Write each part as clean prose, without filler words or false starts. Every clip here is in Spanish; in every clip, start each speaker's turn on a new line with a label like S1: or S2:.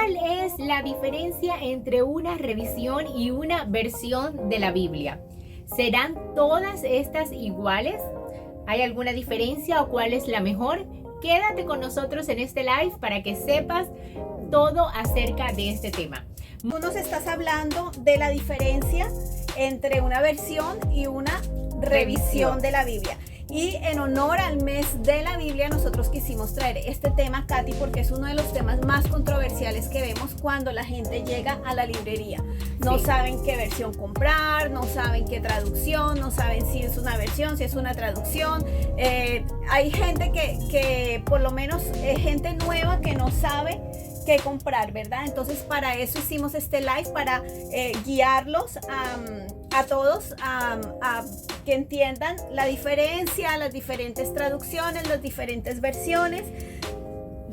S1: ¿Cuál es la diferencia entre una revisión y una versión de la Biblia? ¿Serán todas estas iguales? ¿Hay alguna diferencia o cuál es la mejor? Quédate con nosotros en este live para que sepas todo acerca de este tema.
S2: Tú nos estás hablando de la diferencia entre una versión y una revisión de la Biblia. Y en honor al mes de la Biblia, nosotros quisimos traer este tema, Katy, porque es uno de los temas más controversiales que vemos cuando la gente llega a la librería. No saben qué versión comprar, no saben qué traducción, no saben si es una versión, si es una traducción. Hay gente que por lo menos gente nueva que no sabe qué comprar, ¿verdad? Entonces para eso hicimos este live, para guiarlos a todos a que entiendan la diferencia, las diferentes traducciones, las diferentes versiones.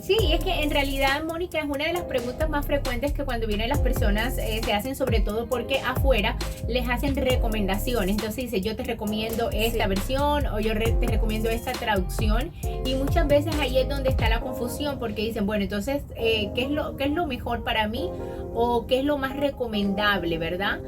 S1: Sí, es que en realidad, Mónica, es una de las preguntas más frecuentes que cuando vienen las personas se hacen, sobre todo porque afuera les hacen recomendaciones. Entonces dice, yo te recomiendo esta versión o yo te recomiendo esta traducción, y muchas veces ahí es donde está la confusión, porque dicen, bueno, entonces, ¿qué es lo mejor para mí o qué es lo más recomendable, verdad?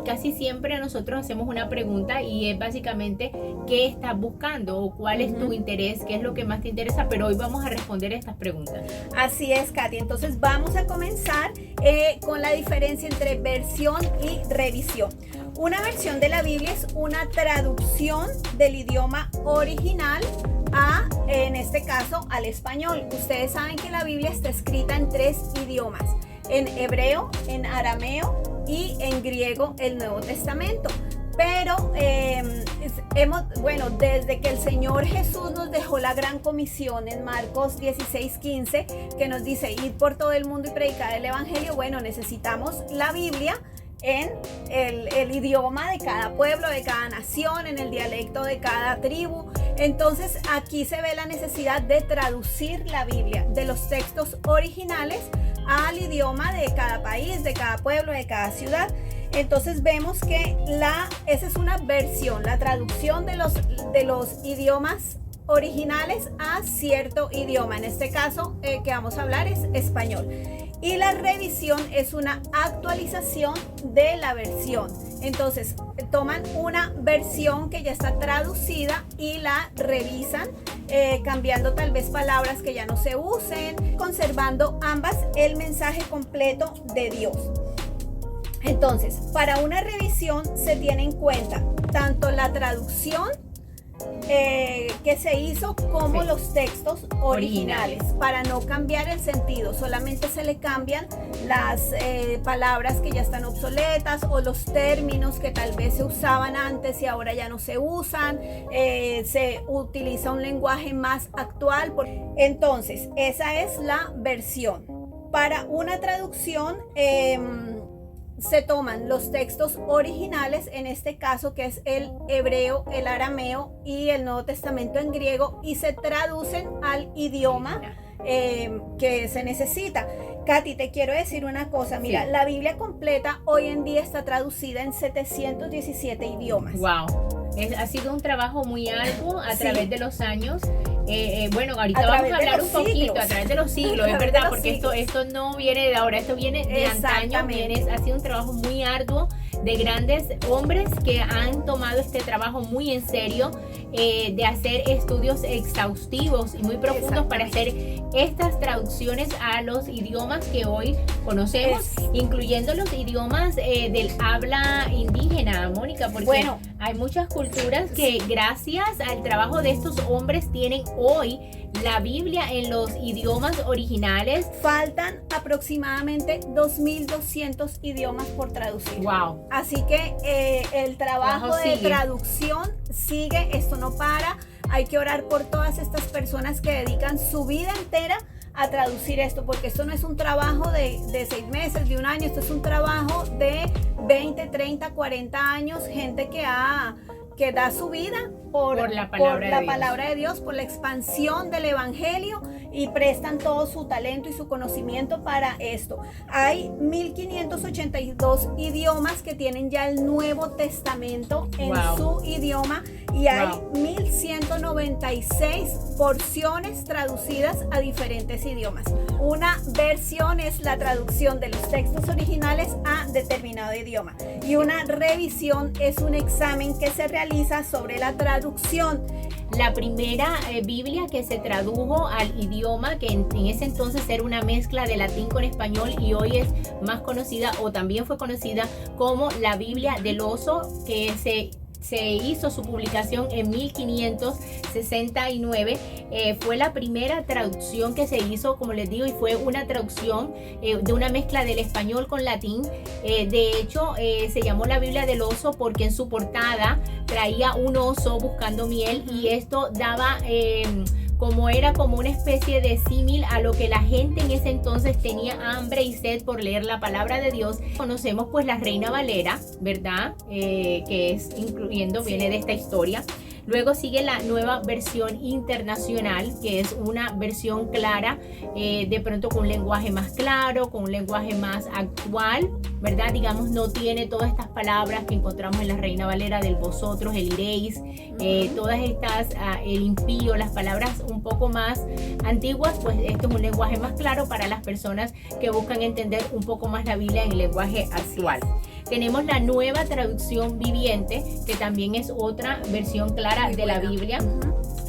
S1: Casi siempre nosotros hacemos una pregunta y es básicamente qué estás buscando o cuál es tu interés, qué es lo que más te interesa, pero hoy vamos a responder estas preguntas.
S2: Así es, Katy. Entonces vamos a comenzar con la diferencia entre versión y revisión. Una versión de la Biblia es una traducción del idioma original en este caso, al español. Ustedes saben que la Biblia está escrita en 3 idiomas: en hebreo, en arameo y en griego, el Nuevo Testamento. Pero desde que el Señor Jesús nos dejó la gran comisión en Marcos 16:15, que nos dice ir por todo el mundo y predicar el evangelio, bueno, necesitamos la Biblia en el idioma de cada pueblo, de cada nación, en el dialecto de cada tribu. Entonces aquí se ve la necesidad de traducir la Biblia de los textos originales al idioma de cada país, de cada pueblo, de cada ciudad. Entonces vemos que esa es una versión, la traducción de los idiomas originales a cierto idioma. En este caso que vamos a hablar es español. Y la revisión es una actualización de la versión. Entonces toman una versión que ya está traducida y la revisan, cambiando tal vez palabras que ya no se usen, conservando ambas el mensaje completo de Dios. Entonces, para una revisión se tiene en cuenta tanto la traducción que se hizo como los textos originales, para no cambiar el sentido. Solamente se le cambian las palabras que ya están obsoletas o los términos que tal vez se usaban antes y ahora ya no se usan. Se utiliza un lenguaje más actual. Entonces, esa es la versión. Para una traducción se toman los textos originales, en este caso que es el hebreo, el arameo y el Nuevo Testamento en griego, y se traducen al idioma que se necesita. Katy, te quiero decir una cosa, mira, la Biblia completa hoy en día está traducida en 717 idiomas.
S1: Wow, ha sido un trabajo muy arduo a través de los años. Ahorita vamos a hablar un poquito a través de los siglos, es verdad, porque esto no viene de ahora, esto viene de antaño, ha sido un trabajo muy arduo de grandes hombres que han tomado este trabajo muy en serio, de hacer estudios exhaustivos y muy profundos para hacer estas traducciones a los idiomas que hoy conocemos, incluyendo los idiomas del habla indígena, Mónica, porque hay muchas culturas que gracias al trabajo de estos hombres tienen hoy la Biblia en los idiomas originales.
S2: Faltan aproximadamente 2.200 idiomas por traducir.
S1: Wow.
S2: Así que el trabajo de traducción sigue, esto no para. Hay que orar por todas estas personas que dedican su vida entera a traducir esto, porque esto no es un trabajo de 6 meses, de un año, esto es un trabajo de 20, 30, 40 años, gente que ha que da su vida por
S1: la palabra
S2: de Dios, por la expansión del evangelio, y prestan todo su talento y su conocimiento para esto. Hay 1582 idiomas que tienen ya el Nuevo Testamento en su idioma, y hay 1196 porciones traducidas a diferentes idiomas. Una versión es la traducción de los textos originales a determinado idioma, y una revisión es un examen que se realiza sobre la traducción.
S1: La primera Biblia que se tradujo al idioma, que en ese entonces era una mezcla de latín con español, y hoy es más conocida, o también fue conocida como la Biblia del Oso, que se hizo su publicación en 1569. Fue la primera traducción que se hizo, como les digo, y fue una traducción de una mezcla del español con latín. De hecho, se llamó la Biblia del Oso porque en su portada traía un oso buscando miel, y esto daba como una especie de símil a lo que la gente en ese entonces tenía hambre y sed por leer la palabra de Dios. Conocemos pues la Reina Valera, ¿verdad? Que es viene de esta historia. Luego sigue la nueva versión internacional, que es una versión clara, de pronto con un lenguaje más claro, con un lenguaje más actual, ¿verdad? Digamos, no tiene todas estas palabras que encontramos en la Reina Valera del vosotros, el iréis, todas estas, el impío, las palabras un poco más antiguas. Pues esto es un lenguaje más claro para las personas que buscan entender un poco más la Biblia en el lenguaje actual. Tenemos la nueva traducción viviente, que también es otra versión clara de la Biblia.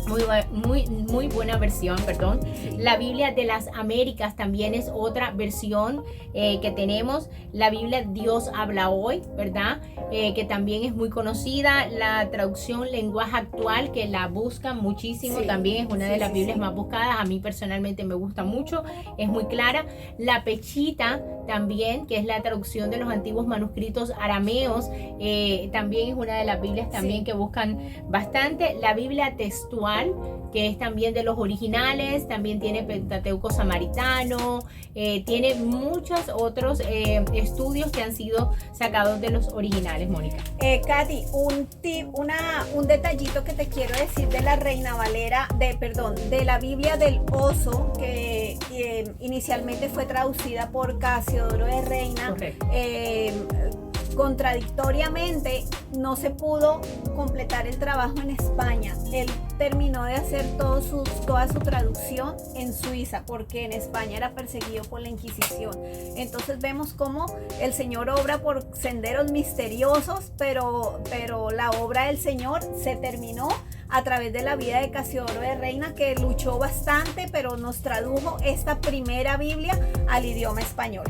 S1: Muy buena versión, perdón. La Biblia de las Américas también es otra versión que tenemos. La Biblia Dios habla hoy, ¿verdad? Que también es muy conocida. La traducción lenguaje actual, que la buscan muchísimo, también es una de las Biblias más buscadas. A mí personalmente me gusta mucho, es muy clara. La Pechita también, que es la traducción de los antiguos manuscritos arameos, también es una de las Biblias también que buscan bastante. La Biblia textual, que es también de los originales, también tiene Pentateuco Samaritano, tiene muchos otros estudios que han sido sacados de los originales, Mónica.
S2: Katy, un detallito que te quiero decir de la Reina Valera, de la Biblia del Oso, que inicialmente fue traducida por Casiodoro de Reina. Contradictoriamente no se pudo completar el trabajo en España. Él terminó de hacer toda su traducción en Suiza, porque en España era perseguido por la Inquisición. Entonces vemos cómo el Señor obra por senderos misteriosos, pero la obra del Señor se terminó a través de la vida de Casiodoro de Reina, que luchó bastante, pero nos tradujo esta primera Biblia al idioma español.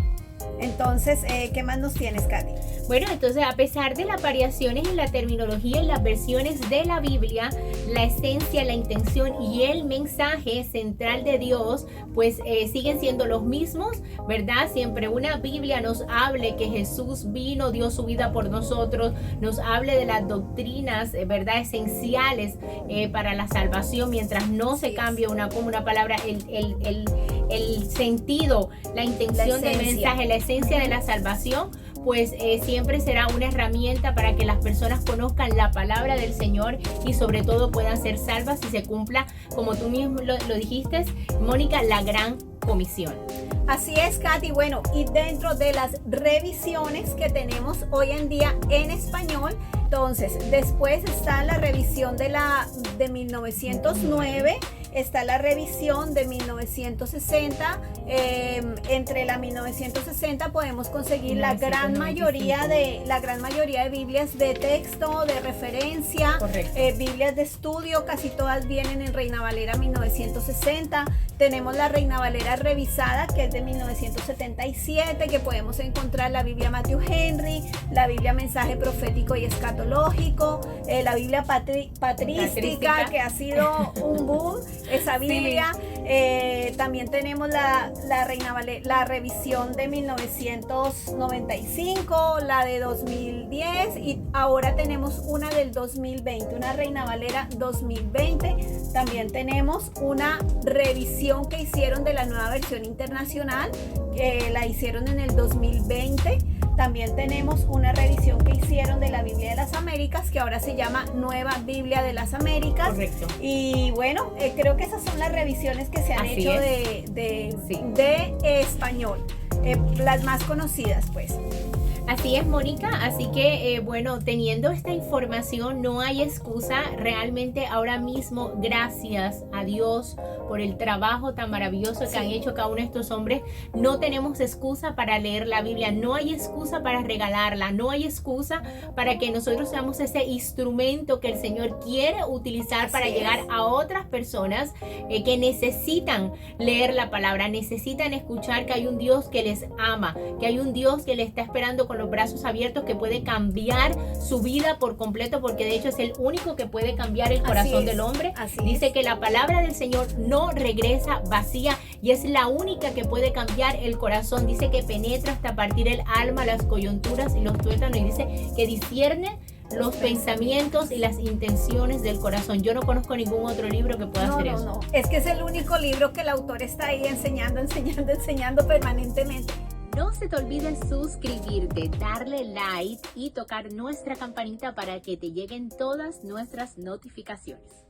S2: Entonces, ¿qué más nos tienes, Katy?
S1: Bueno, entonces, a pesar de las variaciones en la terminología en las versiones de la Biblia, la esencia, la intención y el mensaje central de Dios, pues siguen siendo los mismos, ¿verdad? Siempre una Biblia nos hable que Jesús vino, dio su vida por nosotros, nos hable de las doctrinas, ¿verdad? Esenciales para la salvación, mientras no se cambie una palabra, el sentido, la intención del mensaje, la esencia de la salvación, pues siempre será una herramienta para que las personas conozcan la palabra del Señor y sobre todo puedan ser salvas y se cumpla, como tú mismo lo dijiste, Mónica, la gran comisión.
S2: Así es, Katy. Bueno, y dentro de las revisiones que tenemos hoy en día en español, entonces después está la revisión de 1909, está la revisión de 1960. Entre la 1960 podemos conseguir la gran mayoría de Biblias de texto, de referencia, Biblias de estudio, casi todas vienen en Reina Valera 1960. Tenemos la Reina Valera revisada, que es de 1977, que podemos encontrar la Biblia Matthew Henry, la Biblia Mensaje Profético y Escatológico, la Biblia Patrística, que ha sido un boom, esa Biblia. También tenemos la Reina Valera, la revisión de 1995, la de 2010, y ahora tenemos una del 2020, una Reina Valera 2020. También tenemos una revisión que hicieron de la nueva versión internacional, que la hicieron en el 2020. También tenemos una revisión que hicieron de la Biblia de las Américas, que ahora se llama Nueva Biblia de las Américas.
S1: Correcto.
S2: Y bueno, creo que esas son las revisiones que se han
S1: Así
S2: hecho
S1: es.
S2: de español, las más conocidas, pues.
S1: Así es, Mónica, así que bueno, teniendo esta información no hay excusa. Realmente ahora mismo, gracias a Dios por el trabajo tan maravilloso que han hecho cada uno de estos hombres, no tenemos excusa para leer la Biblia, no hay excusa para regalarla, no hay excusa para que nosotros seamos ese instrumento que el Señor quiere utilizar para llegar a otras personas que necesitan leer la palabra, necesitan escuchar que hay un Dios que les ama, que hay un Dios que les está esperando con los brazos abiertos, que puede cambiar su vida por completo, porque de hecho es el único que puede cambiar el corazón del hombre. Dice que la palabra del Señor no regresa vacía y es la única que puede cambiar el corazón. Dice que penetra hasta partir el alma, las coyunturas y los tuétanos, y dice que discierne los pensamientos y las intenciones del corazón. Yo no conozco ningún otro libro que pueda hacer eso.
S2: No, es que es el único libro que el autor está ahí enseñando permanentemente.
S1: No se te olvide suscribirte, darle like y tocar nuestra campanita para que te lleguen todas nuestras notificaciones.